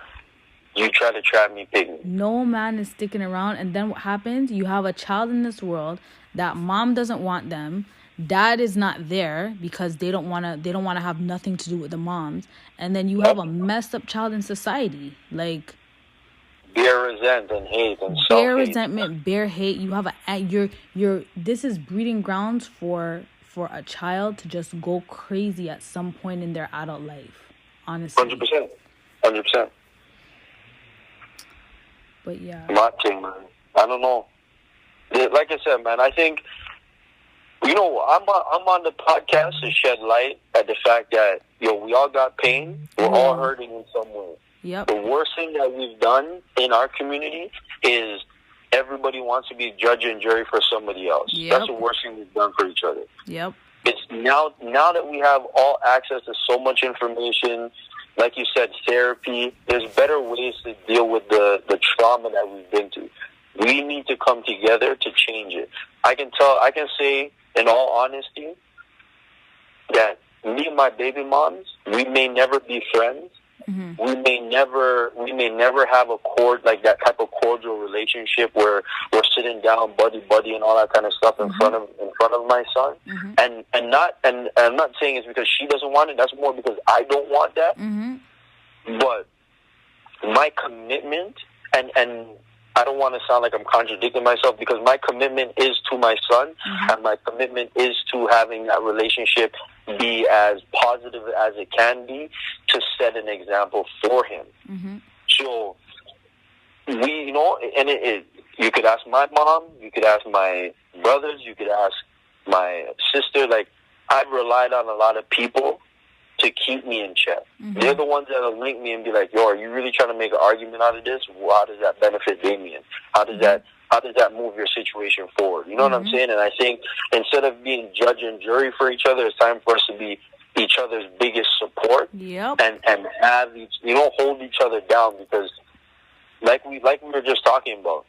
You try to trap me, pygmy. No man is sticking around, and then what happens? You have a child in this world that mom doesn't want them. Dad is not there because they don't want to have nothing to do with the moms, and then you have a messed up child in society. Like, bare resentment and hate and self-hate. Bare resentment, bare hate. You have this is breeding grounds for a child to just go crazy at some point in their adult life. Honestly, 100%. But yeah, my thing, man. I don't know. Like I said, man, I think, I'm on the podcast to shed light at the fact that, we all got pain. We're all hurting in some way. Yep. The worst thing that we've done in our community is everybody wants to be judge and jury for somebody else. Yep. That's the worst thing we've done for each other. Yep. It's now that we have all access to so much information, like you said, therapy, there's better ways to deal with the trauma that we've been through. We need to come together to change it. I can say in all honesty that me and my baby moms, we may never be friends. Mm-hmm. We may never have a like that type of cordial relationship where we're sitting down buddy and all that kind of stuff in front of my son. Mm-hmm. And I'm not saying it's because she doesn't want it. That's more because I don't want that. Mm-hmm. But my commitment and I don't want to sound like I'm contradicting myself, because my commitment is to my son, mm-hmm. and my commitment is to having that relationship be as positive as it can be to set an example for him. Mm-hmm. So we, you could ask my mom, you could ask my brothers, you could ask my sister. Like, I've relied on a lot of people to keep me in check. Mm-hmm. They're the ones that'll link me and be like, yo, are you really trying to make an argument out of this? How does that benefit Damien? How does that move your situation forward? You know mm-hmm. what I'm saying? And I think instead of being judge and jury for each other, it's time for us to be each other's biggest support. Yep. And have hold each other down, because like we were just talking about,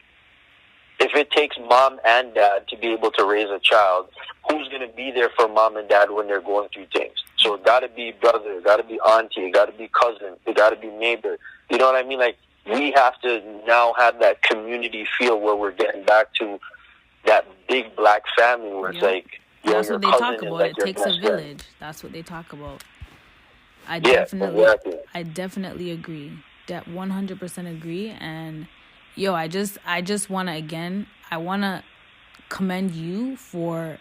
if it takes mom and dad to be able to raise a child, who's going to be there for mom and dad when they're going through things? So it got to be brother, it got to be auntie, it got to be cousin, it got to be neighbor. You know what I mean? Like, we have to now have that community feel where we're getting back to that big black family where it's like, that's what they talk about. It takes a village. That's what they talk about. I definitely agree. That 100% agree. And I just want to, I want to commend you for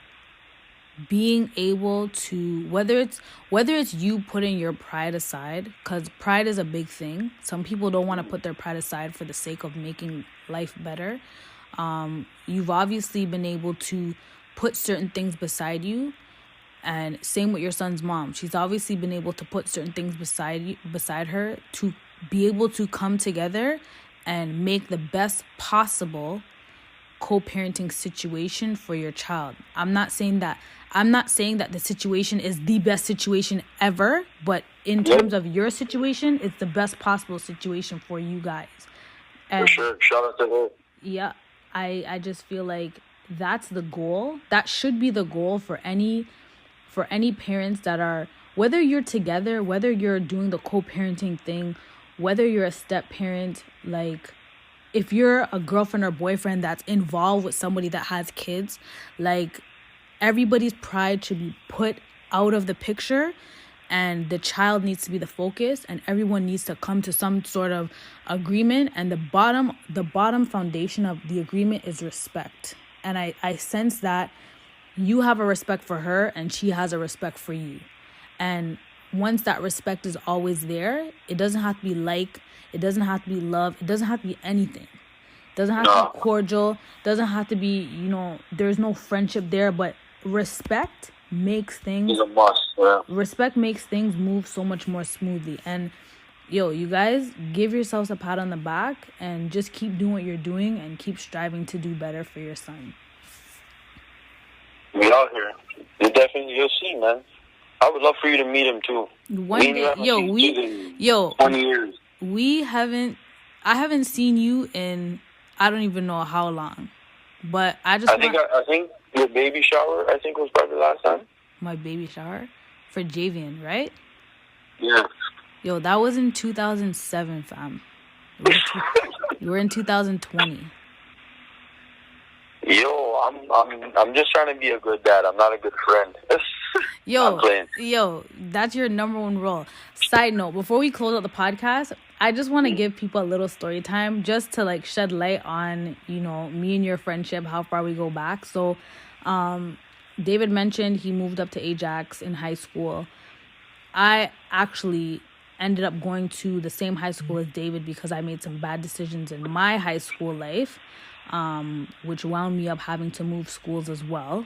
being able to, whether it's you putting your pride aside, because pride is a big thing. Some people don't want to put their pride aside for the sake of making life better. You've obviously been able to put certain things beside you, and same with your son's mom. She's obviously been able to put certain things beside her to be able to come together and make the best possible co-parenting situation for your child. I'm not saying that the situation is the best situation ever, but in terms of your situation, it's the best possible situation for you guys. And for sure. Shout out to her. Yeah. I just feel like that's the goal. That should be the goal for any parents that are, whether you're together, whether you're doing the co-parenting thing, whether you're a step parent, like if you're a girlfriend or boyfriend that's involved with somebody that has kids, like everybody's pride should be put out of the picture, and the child needs to be the focus, and everyone needs to come to some sort of agreement. And the bottom foundation of the agreement is respect. And I sense that you have a respect for her and she has a respect for you. And once that respect is always there, it doesn't have to be like, it doesn't have to be love, it doesn't have to be anything. It doesn't have to be cordial, doesn't have to be, there's no friendship there, but respect makes things, it's a must. Yeah. respect makes things move so much more smoothly. And you guys, give yourselves a pat on the back and just keep doing what you're doing and keep striving to do better for your son. We out here. You'll see, man. I would love for you to meet him too. One day, 20 years. I haven't seen you in, I don't even know how long, but I think your baby shower, was probably the last time. My baby shower for Javian, right? Yeah. That was in 2007, fam. We're in 2020. I'm just trying to be a good dad. I'm not a good friend. That's your number one role. Side note, before we close out the podcast, I just want to give people a little story time just to like shed light on, me and your friendship, how far we go back. So, David mentioned he moved up to Ajax in high school. I actually ended up going to the same high school as David because I made some bad decisions in my high school life, which wound me up having to move schools as well.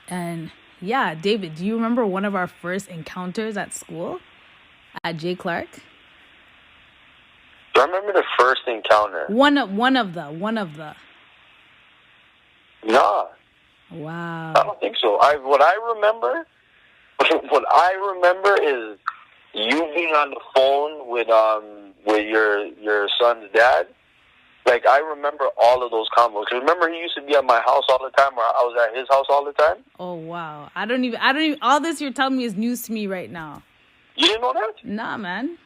And yeah, David, do you remember one of our first encounters at school at J. Clark? Do I remember the first encounter? One of the. Nah. Wow. I don't think so. What I remember is you being on the phone with your son's dad. Like, I remember all of those combos. Remember, he used to be at my house all the time, or I was at his house all the time? Oh, wow. I don't even, all this you're telling me is news to me right now. You didn't know that? Nah, man.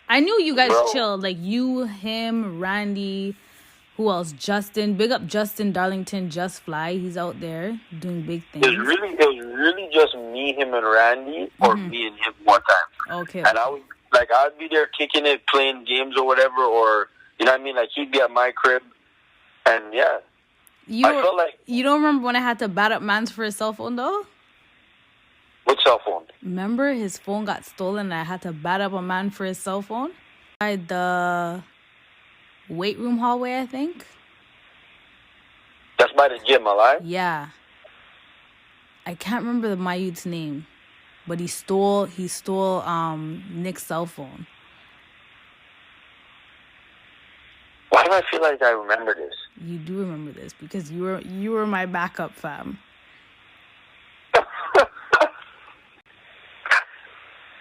I knew you guys chilled. Like, you, him, Randy, who else? Justin. Big up Justin Darlington, Just Fly. He's out there doing big things. It was really just me, him, and Randy, or me and him one time. Okay. And I'd be there kicking it, playing games or whatever, or... You know what I mean? Like, he'd be at my crib, and yeah. I felt like... You don't remember when I had to bat up mans for his cell phone, though? What cell phone? Remember his phone got stolen and I had to bat up a man for his cell phone? By the weight room hallway, I think. That's by the gym, alive? Yeah. I can't remember my youth's name, but he stole Nick's cell phone. Why do I feel like I remember this? You do remember this because you were my backup, fam.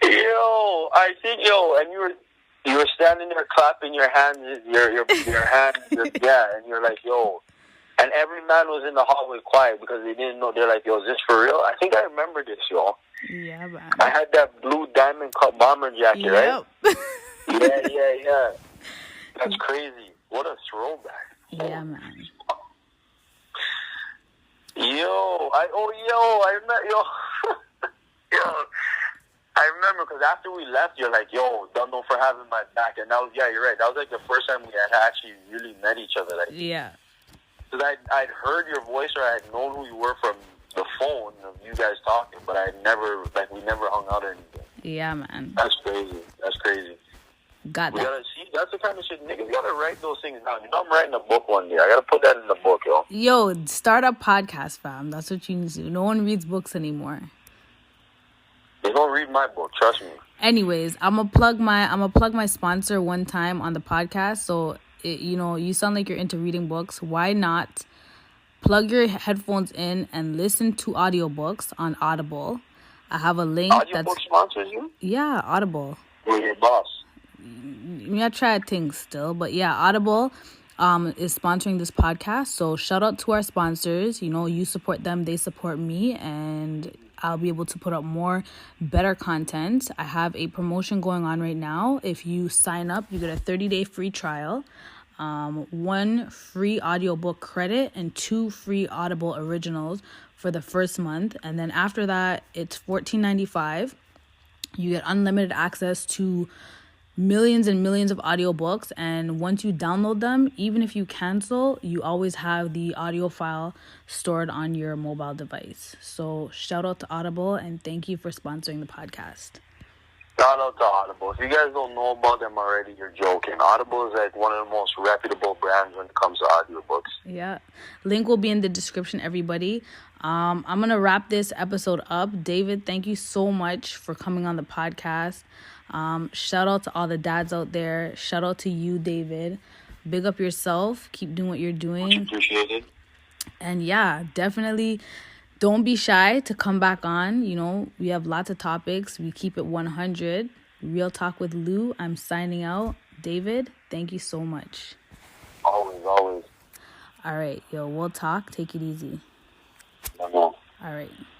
And you were standing there clapping your hands, your hands, and you're like, yo. And every man was in the hallway quiet because they didn't know. They're like, yo, is this for real? I think I remember this, yo. Yeah, man. I had that blue diamond cut bomber jacket, right? Yeah. That's crazy. What a throwback. Yeah, man. I remember because after we left, you're like, yo, don't know for having my back. And that was, you're right. That was like the first time we had actually really met each other. Like, yeah. Because I'd heard your voice or I had known who you were from the phone of you guys talking, but we never hung out or anything. Yeah, man. That's crazy. Got that. We gotta see, that's the kind of shit, niggas gotta write those things down. I'm writing a book one day. I gotta put that in the book, yo. Yo, start a podcast, fam. That's what you need to do. No one reads books anymore. They don't read my book, trust me. Anyways, I'm gonna plug my sponsor one time on the podcast. So, you sound like you're into reading books. Why not plug your headphones in and listen to audiobooks on Audible? I have a link. Audiobook sponsors you? Yeah, Audible. You're your boss. I try things still, but yeah, Audible. is sponsoring this podcast. So shout out to our sponsors. You support them, they support me, and I'll be able to put up more better content. I have a promotion going on right now. If you sign up, you get a 30-day free trial, 1 free audiobook credit, and 2 free Audible originals for the first month. And then after that, it's $14.95. You get unlimited access to millions and millions of audiobooks, and once you download them, even if you cancel, you always have the audio file stored on your mobile device. So shout out to Audible, and thank you for sponsoring the podcast. Shout out to Audible. If you guys don't know about them already, you're joking. Audible is like one of the most reputable brands when it comes to audiobooks. Yeah. Link will be in the description, everybody. I'm going to wrap this episode up. David, thank you so much for coming on the podcast. Shout out to all the dads out there. Shout out to you, David. Big up yourself. Keep doing what you're doing. Much appreciated. And yeah, definitely don't be shy to come back on. We have lots of topics. We keep it 100. Real Talk with Lou. I'm signing out. David, thank you so much. Always. All right, we'll talk. Take it easy. No. All right.